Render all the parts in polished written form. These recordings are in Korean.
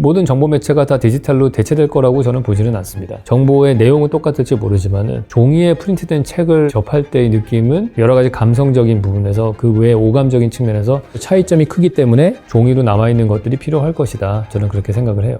모든 정보 매체가 다 디지털로 대체될 거라고 저는 보지는 않습니다. 정보의 내용은 똑같을지 모르지만 종이에 프린트된 책을 접할 때의 느낌은 여러 가지 감성적인 부분에서 그 외에 오감적인 측면에서 차이점이 크기 때문에 종이로 남아있는 것들이 필요할 것이다. 저는 그렇게 생각을 해요.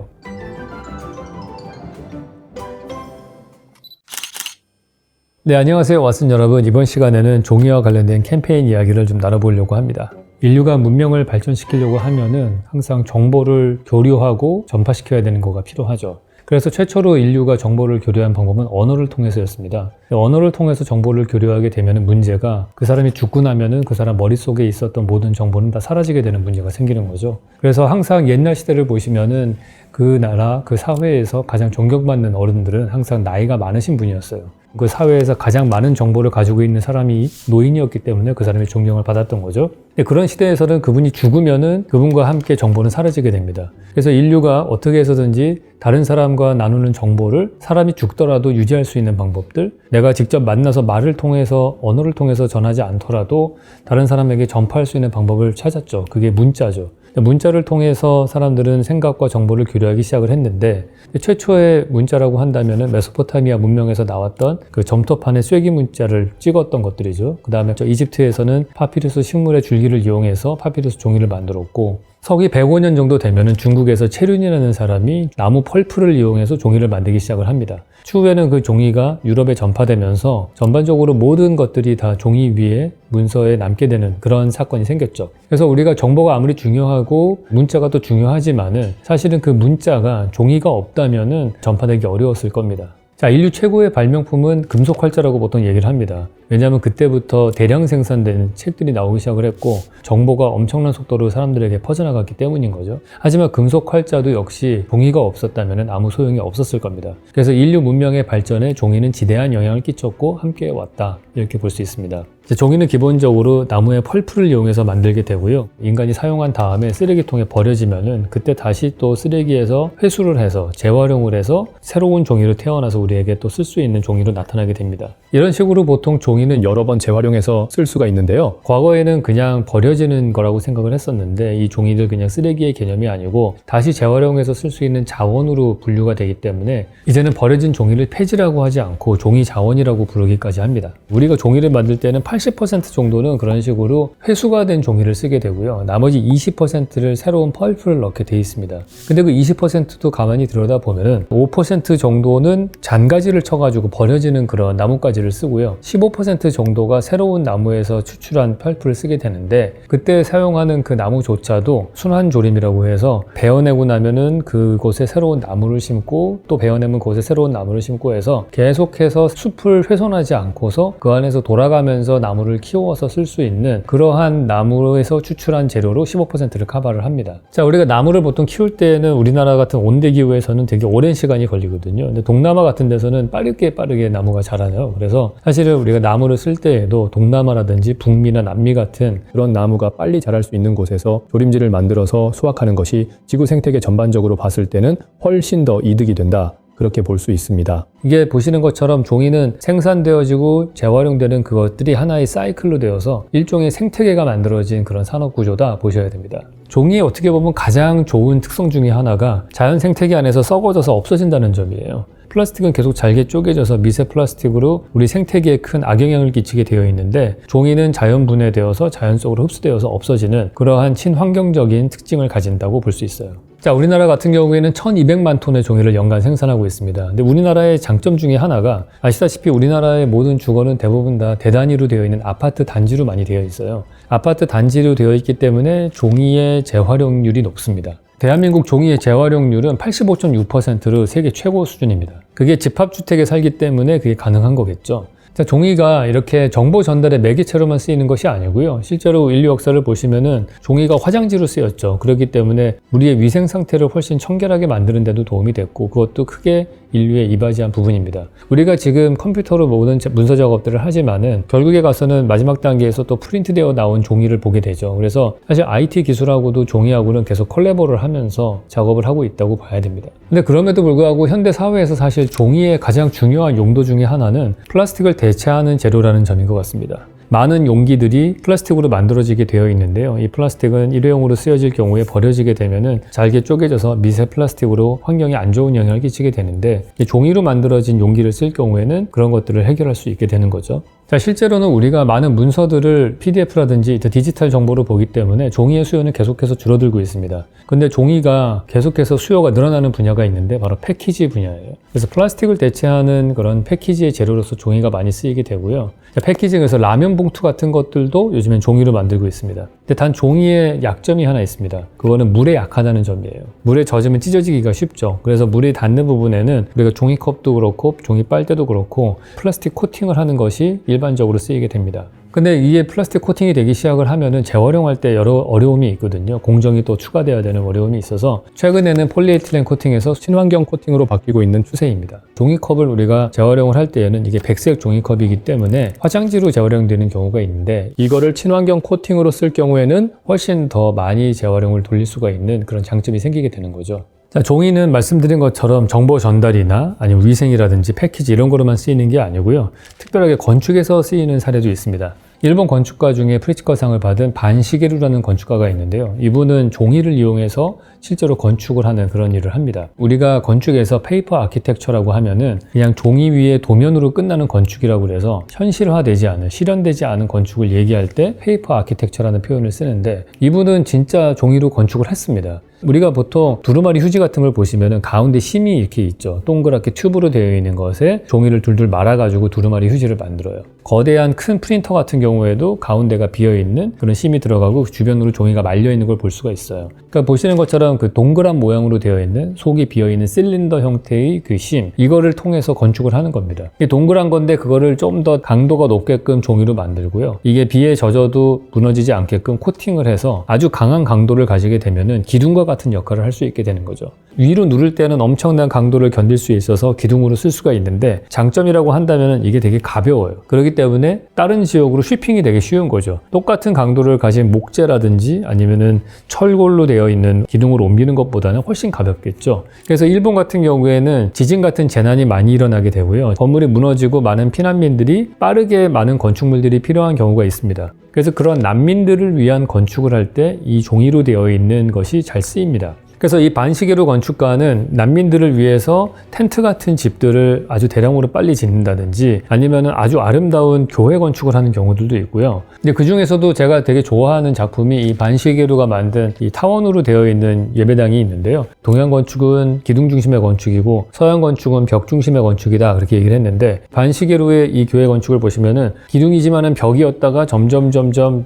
네, 안녕하세요 왓슨 여러분. 이번 시간에는 종이와 관련된 캠페인 이야기를 좀 나눠보려고 합니다. 인류가 문명을 발전시키려고 하면은 항상 정보를 교류하고 전파시켜야 되는 거가 필요하죠. 그래서 최초로 인류가 정보를 교류한 방법은 언어를 통해서였습니다. 언어를 통해서 정보를 교류하게 되면 문제가 그 사람이 죽고 나면은 그 사람 머릿속에 있었던 모든 정보는 다 사라지게 되는 문제가 생기는 거죠. 그래서 항상 옛날 시대를 보시면은 그 나라, 그 사회에서 가장 존경받는 어른들은 항상 나이가 많으신 분이었어요. 그 사회에서 가장 많은 정보를 가지고 있는 사람이 노인이었기 때문에 그 사람이 존경을 받았던 거죠. 근데 그런 시대에서는 그분이 죽으면은 그분과 함께 정보는 사라지게 됩니다. 그래서 인류가 어떻게 해서든지 다른 사람과 나누는 정보를 사람이 죽더라도 유지할 수 있는 방법들, 내가 직접 만나서 말을 통해서 언어를 통해서 전하지 않더라도 다른 사람에게 전파할 수 있는 방법을 찾았죠. 그게 문자죠. 문자를 통해서 사람들은 생각과 정보를 교류하기 시작을 했는데, 최초의 문자라고 한다면은 메소포타미아 문명에서 나왔던 그 점토판에 쐐기 문자를 찍었던 것들이죠. 그 다음에 이집트에서는 파피루스 식물의 줄기를 이용해서 파피루스 종이를 만들었고, 서기 105년 정도 되면은 중국에서 체륜이라는 사람이 나무 펄프를 이용해서 종이를 만들기 시작을 합니다. 추후에는 그 종이가 유럽에 전파되면서 전반적으로 모든 것들이 다 종이 위에 문서에 남게 되는 그런 사건이 생겼죠. 그래서 우리가 정보가 아무리 중요하고 문자가 또 중요하지만은 사실은 그 문자가 종이가 없다면은 전파되기 어려웠을 겁니다. 자, 인류 최고의 발명품은 금속 활자라고 보통 얘기를 합니다. 왜냐하면 그때부터 대량 생산된 책들이 나오기 시작을 했고 정보가 엄청난 속도로 사람들에게 퍼져나갔기 때문인 거죠. 하지만 금속 활자도 역시 종이가 없었다면 아무 소용이 없었을 겁니다. 그래서 인류 문명의 발전에 종이는 지대한 영향을 끼쳤고 함께 왔다, 이렇게 볼 수 있습니다. 종이는 기본적으로 나무의 펄프를 이용해서 만들게 되고요. 인간이 사용한 다음에 쓰레기통에 버려지면은 그때 다시 또 쓰레기에서 회수를 해서 재활용을 해서 새로운 종이로 태어나서 우리에게 또 쓸 수 있는 종이로 나타나게 됩니다. 이런 식으로 보통 종이는 여러 번 재활용해서 쓸 수가 있는데요. 과거에는 그냥 버려지는 거라고 생각을 했었는데 이 종이들 그냥 쓰레기의 개념이 아니고 다시 재활용해서 쓸 수 있는 자원으로 분류가 되기 때문에 이제는 버려진 종이를 폐지라고 하지 않고 종이 자원이라고 부르기까지 합니다. 우리가 종이를 만들 때는 80% 정도는 그런 식으로 회수가 된 종이를 쓰게 되고요. 나머지 20%를 새로운 펄프를 넣게 돼 있습니다. 근데 그 20%도 가만히 들여다보면은 5% 정도는 잔가지를 쳐가지고 버려지는 그런 나뭇가지를 쓰고요. 15% 정도가 새로운 나무에서 추출한 펄프를 쓰게 되는데 그때 사용하는 그 나무조차도 순환조림이라고 해서 베어내고 나면은 그곳에 새로운 나무를 심고 또 베어내면 그곳에 새로운 나무를 심고 해서 계속해서 숲을 훼손하지 않고서 그 안에서 돌아가면서 나무를 키워서 쓸 수 있는 그러한 나무에서 추출한 재료로 15%를 커버를 합니다. 자, 우리가 나무를 보통 키울 때는 우리나라 같은 온대기후에서는 되게 오랜 시간이 걸리거든요. 근데 동남아 같은 데서는 빠르게 나무가 자라요. 그래서 사실은 우리가 나무를 쓸 때에도 동남아라든지 북미나 남미 같은 그런 나무가 빨리 자랄 수 있는 곳에서 조림지를 만들어서 수확하는 것이 지구 생태계 전반적으로 봤을 때는 훨씬 더 이득이 된다, 그렇게 볼 수 있습니다. 이게 보시는 것처럼 종이는 생산되어지고 재활용되는 그것들이 하나의 사이클로 되어서 일종의 생태계가 만들어진 그런 산업구조다 보셔야 됩니다. 종이의 어떻게 보면 가장 좋은 특성 중에 하나가 자연 생태계 안에서 썩어져서 없어진다는 점이에요. 플라스틱은 계속 잘게 쪼개져서 미세 플라스틱으로 우리 생태계에 큰 악영향을 끼치게 되어 있는데 종이는 자연 분해되어서 자연 속으로 흡수되어서 없어지는 그러한 친환경적인 특징을 가진다고 볼 수 있어요. 자, 우리나라 같은 경우에는 1200만 톤의 종이를 연간 생산하고 있습니다. 근데 우리나라의 장점 중에 하나가 아시다시피 우리나라의 모든 주거는 대부분 다 대단위로 되어 있는 아파트 단지로 많이 되어 있어요. 아파트 단지로 되어 있기 때문에 종이의 재활용률이 높습니다. 대한민국 종이의 재활용률은 85.6%로 세계 최고 수준입니다. 그게 집합주택에 살기 때문에 그게 가능한 거겠죠. 자, 종이가 이렇게 정보 전달의 매개체로만 쓰이는 것이 아니고요. 실제로 인류 역사를 보시면은 종이가 화장지로 쓰였죠. 그렇기 때문에 우리의 위생 상태를 훨씬 청결하게 만드는 데도 도움이 됐고 그것도 크게 인류에 이바지한 부분입니다. 우리가 지금 컴퓨터로 모든 문서 작업들을 하지만은 결국에 가서는 마지막 단계에서 또 프린트되어 나온 종이를 보게 되죠. 그래서 사실 IT 기술하고도 종이하고는 계속 콜라보를 하면서 작업을 하고 있다고 봐야 됩니다. 근데 그럼에도 불구하고 현대 사회에서 사실 종이의 가장 중요한 용도 중에 하나는 플라스틱을 대체하는 재료라는 점인 것 같습니다. 많은 용기들이 플라스틱으로 만들어지게 되어 있는데요. 이 플라스틱은 일회용으로 쓰여질 경우에 버려지게 되면은 잘게 쪼개져서 미세 플라스틱으로 환경에 안 좋은 영향을 끼치게 되는데, 종이로 만들어진 용기를 쓸 경우에는 그런 것들을 해결할 수 있게 되는 거죠. 자, 실제로는 우리가 많은 문서들을 PDF라든지 디지털 정보로 보기 때문에 종이의 수요는 계속해서 줄어들고 있습니다. 근데 종이가 계속해서 수요가 늘어나는 분야가 있는데 바로 패키지 분야예요. 그래서 플라스틱을 대체하는 그런 패키지의 재료로서 종이가 많이 쓰이게 되고요. 패키징에서 라면 봉투 같은 것들도 요즘엔 종이로 만들고 있습니다. 근데 단 종이의 약점이 하나 있습니다. 그거는 물에 약하다는 점이에요. 물에 젖으면 찢어지기가 쉽죠. 그래서 물이 닿는 부분에는 우리가 종이컵도 그렇고 종이 빨대도 그렇고 플라스틱 코팅을 하는 것이 일반적으로 쓰이게 됩니다. 근데 이게 플라스틱 코팅이 되기 시작을 하면은 재활용할 때 여러 어려움이 있거든요. 공정이 또 추가돼야 되는 어려움이 있어서 최근에는 폴리에틸렌 코팅에서 친환경 코팅으로 바뀌고 있는 추세입니다. 종이컵을 우리가 재활용을 할 때에는 이게 백색 종이컵이기 때문에 화장지로 재활용되는 경우가 있는데, 이거를 친환경 코팅으로 쓸 경우에는 훨씬 더 많이 재활용을 돌릴 수가 있는 그런 장점이 생기게 되는 거죠. 자, 종이는 말씀드린 것처럼 정보 전달이나 아니면 위생이라든지 패키지 이런 거로만 쓰이는 게 아니고요. 특별하게 건축에서 쓰이는 사례도 있습니다. 일본 건축가 중에 프리츠커상을 받은 반시게루라는 건축가가 있는데요. 이분은 종이를 이용해서 실제로 건축을 하는 그런 일을 합니다. 우리가 건축에서 페이퍼 아키텍처라고 하면은 그냥 종이 위에 도면으로 끝나는 건축이라고 그래서 현실화되지 않은, 실현되지 않은 건축을 얘기할 때 페이퍼 아키텍처라는 표현을 쓰는데, 이분은 진짜 종이로 건축을 했습니다. 우리가 보통 두루마리 휴지 같은 걸 보시면은 가운데 심이 이렇게 있죠. 동그랗게 튜브로 되어 있는 것에 종이를 둘둘 말아가지고 두루마리 휴지를 만들어요. 거대한 큰 프린터 같은 경우에도 가운데가 비어있는 그런 심이 들어가고 주변으로 종이가 말려있는 걸 볼 수가 있어요. 그러니까 보시는 것처럼 그 동그란 모양으로 되어 있는 속이 비어있는 실린더 형태의 그 심, 이거를 통해서 건축을 하는 겁니다. 이게 동그란 건데 그거를 좀 더 강도가 높게끔 종이로 만들고요. 이게 비에 젖어도 무너지지 않게끔 코팅을 해서 아주 강한 강도를 가지게 되면은 기둥과 같은 역할을 할 수 있게 되는 거죠. 위로 누를 때는 엄청난 강도를 견딜 수 있어서 기둥으로 쓸 수가 있는데, 장점이라고 한다면 이게 되게 가벼워요. 그렇기 때문에 다른 지역으로 쉬핑이 되게 쉬운 거죠. 똑같은 강도를 가진 목재라든지 아니면은 철골로 되어 있는 기둥으로 옮기는 것보다는 훨씬 가볍겠죠. 그래서 일본 같은 경우에는 지진 같은 재난이 많이 일어나게 되고요. 건물이 무너지고 많은 피난민들이 빠르게 많은 건축물들이 필요한 경우가 있습니다. 그래서 그런 난민들을 위한 건축을 할 때 이 종이로 되어 있는 것이 잘 쓰입니다. 그래서 이 반시게루 건축가는 난민들을 위해서 텐트 같은 집들을 아주 대량으로 빨리 짓는다든지 아니면 아주 아름다운 교회 건축을 하는 경우들도 있고요. 근데 그 중에서도 제가 되게 좋아하는 작품이 이 반시게루가 만든 이 타원으로 되어 있는 예배당이 있는데요. 동양 건축은 기둥 중심의 건축이고 서양 건축은 벽 중심의 건축이다, 그렇게 얘기를 했는데, 반시게루의 이 교회 건축을 보시면은 기둥이지만은 벽이었다가 점점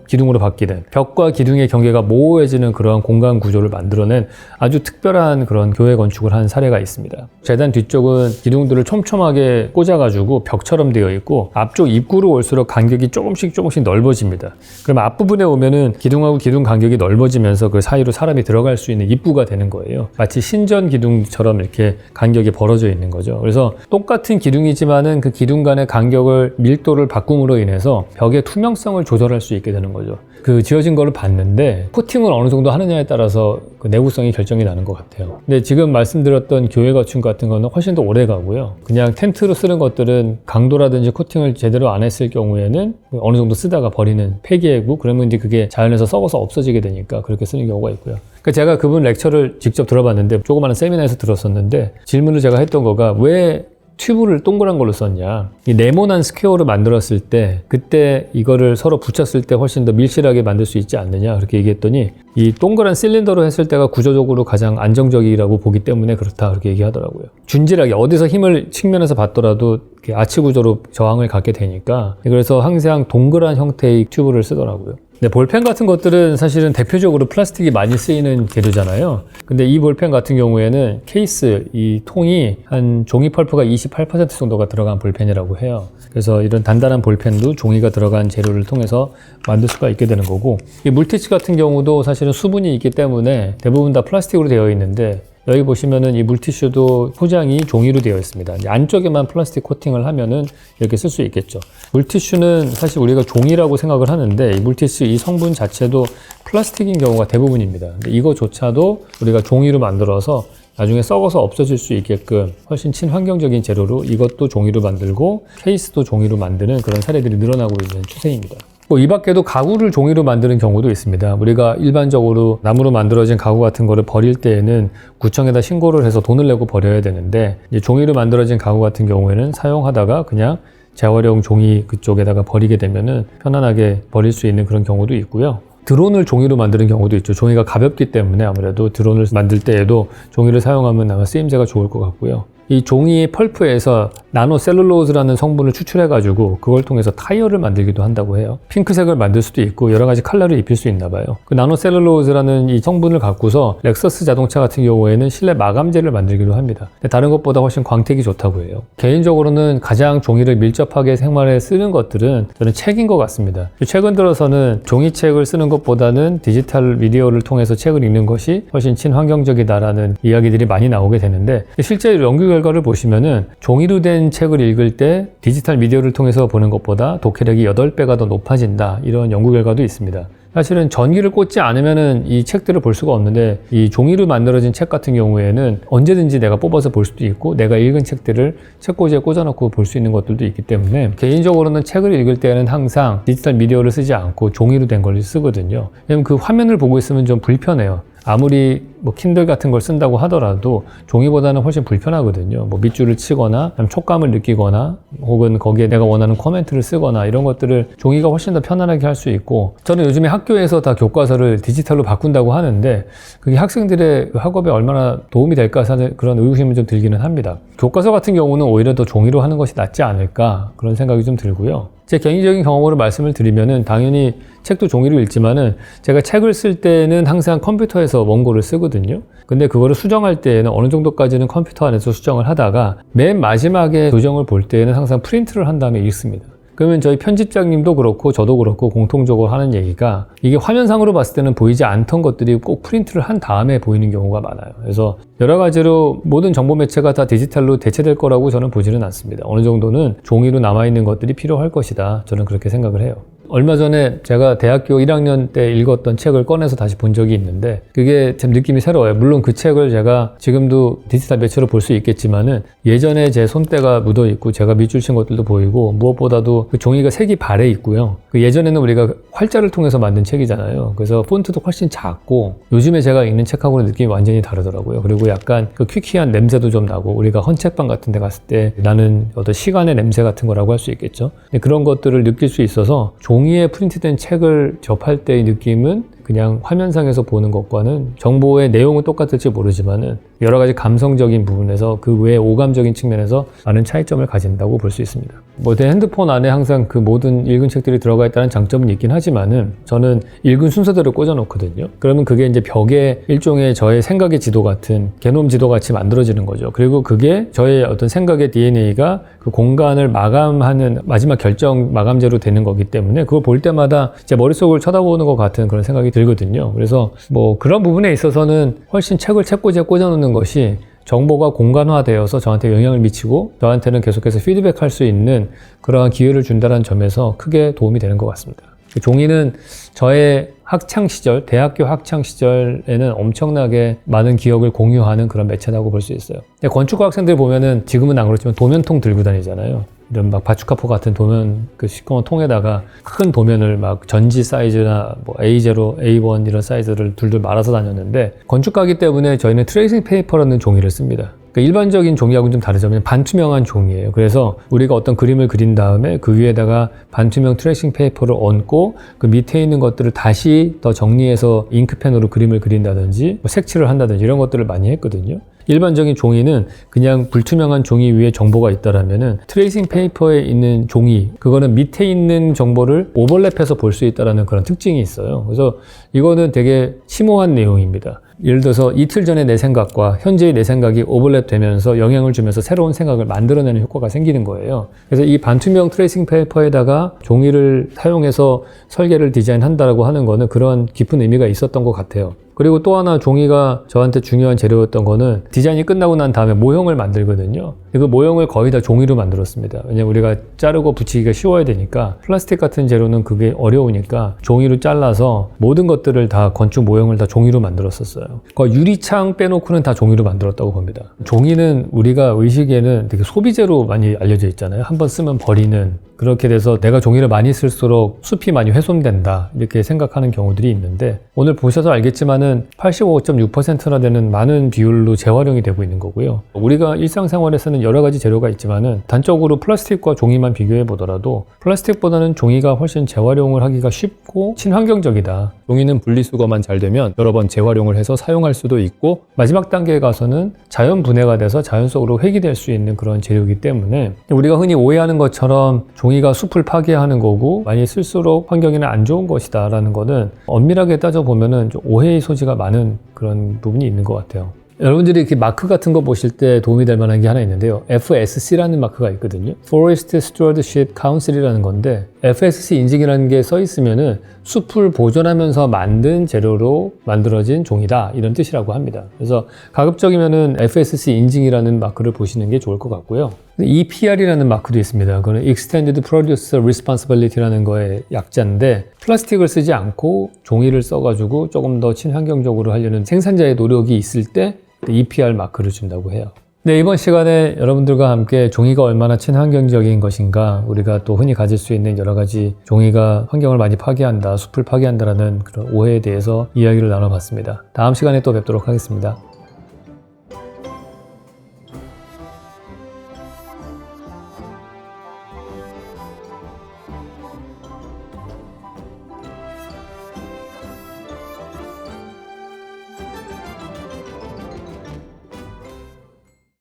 기둥으로 바뀌는, 벽과 기둥의 경계가 모호해지는 그러한 공간 구조를 만들어낸 아주 특별한 그런 교회 건축을 한 사례가 있습니다. 재단 뒤쪽은 기둥들을 촘촘하게 꽂아가지고 벽처럼 되어 있고, 앞쪽 입구로 올수록 간격이 조금씩 넓어집니다. 그럼 앞부분에 오면은 기둥하고 기둥 간격이 넓어지면서 그 사이로 사람이 들어갈 수 있는 입구가 되는 거예요. 마치 신전 기둥처럼 이렇게 간격이 벌어져 있는 거죠. 그래서 똑같은 기둥이지만은 그 기둥 간의 간격을, 밀도를 바꿈으로 인해서 벽의 투명성을 조절할 수 있게 되는 거죠. 그 지어진 거를 봤는데 코팅을 어느 정도 하느냐에 따라서 그 내구성이 결정이 나는 것 같아요. 근데 지금 말씀드렸던 교회 건축 같은 거는 훨씬 더 오래 가고요. 그냥 텐트로 쓰는 것들은 강도라든지 코팅을 제대로 안 했을 경우에는 어느 정도 쓰다가 버리는 폐기이고, 그러면 이제 그게 자연에서 썩어서 없어지게 되니까 그렇게 쓰는 경우가 있고요. 그러니까 제가 그분 렉처를 직접 들어봤는데, 조그마한 세미나에서 들었었는데, 질문을 제가 했던 거가 왜 튜브를 동그란 걸로 썼냐. 이 네모난 스퀘어로 만들었을 때 그때 이거를 서로 붙였을 때 훨씬 더 밀실하게 만들 수 있지 않느냐, 그렇게 얘기했더니 이 동그란 실린더로 했을 때가 구조적으로 가장 안정적이라고 보기 때문에 그렇다, 그렇게 얘기하더라고요. 준질하게 어디서 힘을 측면에서 받더라도 이렇게 아치 구조로 저항을 갖게 되니까, 그래서 항상 동그란 형태의 튜브를 쓰더라고요. 근데 볼펜 같은 것들은 사실은 대표적으로 플라스틱이 많이 쓰이는 계류잖아요. 근데 이 볼펜 같은 경우에는 케이스, 이 통이 한 종이 펄프가 28% 정도가 들어간 볼펜이라고 해요. 그래서 이런 단단한 볼펜도 종이가 들어간 재료를 통해서 만들 수가 있게 되는 거고, 이 물티슈 같은 경우도 사실은 수분이 있기 때문에 대부분 다 플라스틱으로 되어 있는데, 여기 보시면은 이 물티슈도 포장이 종이로 되어 있습니다. 안쪽에만 플라스틱 코팅을 하면은 이렇게 쓸 수 있겠죠. 물티슈는 사실 우리가 종이라고 생각을 하는데, 이 물티슈 이 성분 자체도 플라스틱인 경우가 대부분입니다. 근데 이거조차도 우리가 종이로 만들어서 나중에 썩어서 없어질 수 있게끔 훨씬 친환경적인 재료로 이것도 종이로 만들고 케이스도 종이로 만드는 그런 사례들이 늘어나고 있는 추세입니다. 이 밖에도 가구를 종이로 만드는 경우도 있습니다. 우리가 일반적으로 나무로 만들어진 가구 같은 거를 버릴 때에는 구청에다 신고를 해서 돈을 내고 버려야 되는데, 이제 종이로 만들어진 가구 같은 경우에는 사용하다가 그냥 재활용 종이 그쪽에다가 버리게 되면은 편안하게 버릴 수 있는 그런 경우도 있고요. 드론을 종이로 만드는 경우도 있죠. 종이가 가볍기 때문에 아무래도 드론을 만들 때에도 종이를 사용하면 아마 쓰임새가 좋을 것 같고요. 이 종이 펄프에서 나노셀룰로즈라는 성분을 추출해가지고 그걸 통해서 타이어를 만들기도 한다고 해요. 핑크색을 만들 수도 있고 여러 가지 컬러를 입힐 수 있나 봐요. 그 나노셀룰로즈라는 이 성분을 갖고서 렉서스 자동차 같은 경우에는 실내 마감재를 만들기도 합니다. 근데 다른 것보다 훨씬 광택이 좋다고 해요. 개인적으로는 가장 종이를 밀접하게 생활에 쓰는 것들은 저는 책인 것 같습니다. 최근 들어서는 종이책을 쓰는 것보다는 디지털 미디어를 통해서 책을 읽는 것이 훨씬 친환경적이다라는 이야기들이 많이 나오게 되는데, 실제 연구 결과를 보시면은 종이로 된 책을 읽을 때 디지털 미디어를 통해서 보는 것보다 독해력이 8배가 더 높아진다, 이런 연구 결과도 있습니다. 사실은 전기를 꽂지 않으면은 이 책들을 볼 수가 없는데, 이 종이로 만들어진 책 같은 경우에는 언제든지 내가 뽑아서 볼 수도 있고 내가 읽은 책들을 책꽂이에 꽂아놓고 볼 수 있는 것들도 있기 때문에 개인적으로는 책을 읽을 때는 항상 디지털 미디어를 쓰지 않고 종이로 된 걸 쓰거든요. 왜냐면 그 화면을 보고 있으면 좀 불편해요. 아무리 킨들 같은 걸 쓴다고 하더라도 종이보다는 훨씬 불편하거든요. 밑줄을 치거나 촉감을 느끼거나 혹은 거기에 내가 원하는 코멘트를 쓰거나 이런 것들을 종이가 훨씬 더 편안하게 할 수 있고, 저는 요즘에 학교에서 다 교과서를 디지털로 바꾼다고 하는데 그게 학생들의 학업에 얼마나 도움이 될까 하는 그런 의구심이 좀 들기는 합니다. 교과서 같은 경우는 오히려 더 종이로 하는 것이 낫지 않을까, 그런 생각이 좀 들고요. 제 개인적인 경험으로 말씀을 드리면은 당연히 책도 종이로 읽지만은 제가 책을 쓸 때는 항상 컴퓨터에서 원고를 쓰거든요. 근데 그거를 수정할 때에는 어느 정도까지는 컴퓨터 안에서 수정을 하다가 맨 마지막에 교정을 볼 때에는 항상 프린트를 한 다음에 읽습니다. 그러면 저희 편집장님도 그렇고 저도 그렇고 공통적으로 하는 얘기가, 이게 화면상으로 봤을 때는 보이지 않던 것들이 꼭 프린트를 한 다음에 보이는 경우가 많아요. 그래서 여러 가지로 모든 정보 매체가 다 디지털로 대체될 거라고 저는 보지는 않습니다. 어느 정도는 종이로 남아있는 것들이 필요할 것이다, 저는 그렇게 생각을 해요. 얼마 전에 제가 대학교 1학년 때 읽었던 책을 꺼내서 다시 본 적이 있는데 그게 참 느낌이 새로워요. 물론 그 책을 제가 지금도 디지털 매체로 볼 수 있겠지만은 예전에 제 손때가 묻어 있고 제가 밑줄 친 것들도 보이고, 무엇보다도 그 종이가 색이 발해 있고요. 그 예전에는 우리가 활자를 통해서 만든 책이잖아요. 그래서 폰트도 훨씬 작고 요즘에 제가 읽는 책하고는 느낌이 완전히 다르더라고요. 그리고 약간 그 퀴퀴한 냄새도 좀 나고, 우리가 헌책방 같은 데 갔을 때 나는 어떤 시간의 냄새 같은 거라고 할 수 있겠죠. 그런 것들을 느낄 수 있어서 종이에 프린트된 책을 접할 때의 느낌은 그냥 화면상에서 보는 것과는 정보의 내용은 똑같을지 모르지만은 여러 가지 감성적인 부분에서 그 외에 오감적인 측면에서 많은 차이점을 가진다고 볼 수 있습니다. 내 핸드폰 안에 항상 그 모든 읽은 책들이 들어가 있다는 장점은 있긴 하지만은 저는 읽은 순서대로 꽂아 놓거든요. 그러면 그게 이제 벽에 일종의 저의 생각의 지도 같은 게놈 지도 같이 만들어지는 거죠. 그리고 그게 저의 어떤 생각의 DNA가 그 공간을 마감하는 마지막 결정 마감제로 되는 거기 때문에 그걸 볼 때마다 제 머릿속을 쳐다보는 것 같은 그런 생각이 들거든요. 그래서 그런 부분에 있어서는 훨씬 책을 책꽂이에 꽂아놓는 것이 정보가 공간화되어서 저한테 영향을 미치고 저한테는 계속해서 피드백할 수 있는 그러한 기회를 준다는 점에서 크게 도움이 되는 것 같습니다. 종이는 저의 학창시절, 대학교 학창시절에는 엄청나게 많은 기억을 공유하는 그런 매체라고 볼 수 있어요. 건축과 학생들 보면은 지금은 안 그렇지만 도면통 들고 다니잖아요. 이런 바추카포 같은 도면, 그 시커먼 통에다가 큰 도면을 전지 사이즈나 A0, A1 이런 사이즈를 둘둘 말아서 다녔는데, 건축가기 때문에 저희는 트레이싱 페이퍼라는 종이를 씁니다. 그러니까 일반적인 종이하고는 좀 다르죠. 반투명한 종이에요. 그래서 우리가 어떤 그림을 그린 다음에 그 위에다가 반투명 트레이싱 페이퍼를 얹고 그 밑에 있는 것들을 다시 더 정리해서 잉크펜으로 그림을 그린다든지 색칠을 한다든지 이런 것들을 많이 했거든요. 일반적인 종이는 그냥 불투명한 종이 위에 정보가 있다라면은 트레이싱 페이퍼에 있는 종이, 그거는 밑에 있는 정보를 오버랩해서 볼 수 있다라는 그런 특징이 있어요. 그래서 이거는 되게 심오한 내용입니다. 예를 들어서 이틀 전에 내 생각과 현재의 내 생각이 오버랩 되면서 영향을 주면서 새로운 생각을 만들어내는 효과가 생기는 거예요. 그래서 이 반투명 트레이싱 페이퍼에다가 종이를 사용해서 설계를 디자인한다라고 하는 거는 그런 깊은 의미가 있었던 것 같아요. 그리고 또 하나 종이가 저한테 중요한 재료였던 거는 디자인이 끝나고 난 다음에 모형을 만들거든요. 그 모형을 거의 다 종이로 만들었습니다. 왜냐면 우리가 자르고 붙이기가 쉬워야 되니까 플라스틱 같은 재료는 그게 어려우니까 종이로 잘라서 모든 것들을 다 건축 모형을 다 종이로 만들었었어요. 그 유리창 빼놓고는 다 종이로 만들었다고 봅니다. 종이는 우리가 의식에는 되게 소비재로 많이 알려져 있잖아요. 한번 쓰면 버리는. 그렇게 돼서 내가 종이를 많이 쓸수록 숲이 많이 훼손된다 이렇게 생각하는 경우들이 있는데 오늘 보셔서 알겠지만은 85.6%나 되는 많은 비율로 재활용이 되고 있는 거고요. 우리가 일상생활에서는 여러 가지 재료가 있지만은 단적으로 플라스틱과 종이만 비교해 보더라도 플라스틱보다는 종이가 훨씬 재활용을 하기가 쉽고 친환경적이다. 종이는 분리수거만 잘 되면 여러 번 재활용을 해서 사용할 수도 있고 마지막 단계에 가서는 자연 분해가 돼서 자연 속으로 회귀될 수 있는 그런 재료이기 때문에 우리가 흔히 오해하는 것처럼 종이가 숲을 파괴하는 거고 많이 쓸수록 환경에는 안 좋은 것이다 라는 거는 엄밀하게 따져보면 좀 오해의 소지가 많은 그런 부분이 있는 것 같아요. 여러분들이 이렇게 마크 같은 거 보실 때 도움이 될 만한 게 하나 있는데요. FSC라는 마크가 있거든요. Forest Stewardship Council이라는 건데 FSC 인증이라는 게 써 있으면은 숲을 보존하면서 만든 재료로 만들어진 종이다 이런 뜻이라고 합니다. 그래서 가급적이면은 FSC 인증이라는 마크를 보시는 게 좋을 것 같고요. EPR이라는 마크도 있습니다. 그거는 Extended Producer Responsibility라는 거의 약자인데 플라스틱을 쓰지 않고 종이를 써가지고 조금 더 친환경적으로 하려는 생산자의 노력이 있을 때 EPR 마크를 준다고 해요. 네, 이번 시간에 여러분들과 함께 종이가 얼마나 친환경적인 것인가, 우리가 또 흔히 가질 수 있는 여러 가지 종이가 환경을 많이 파괴한다, 숲을 파괴한다라는 그런 오해에 대해서 이야기를 나눠봤습니다. 다음 시간에 또 뵙도록 하겠습니다.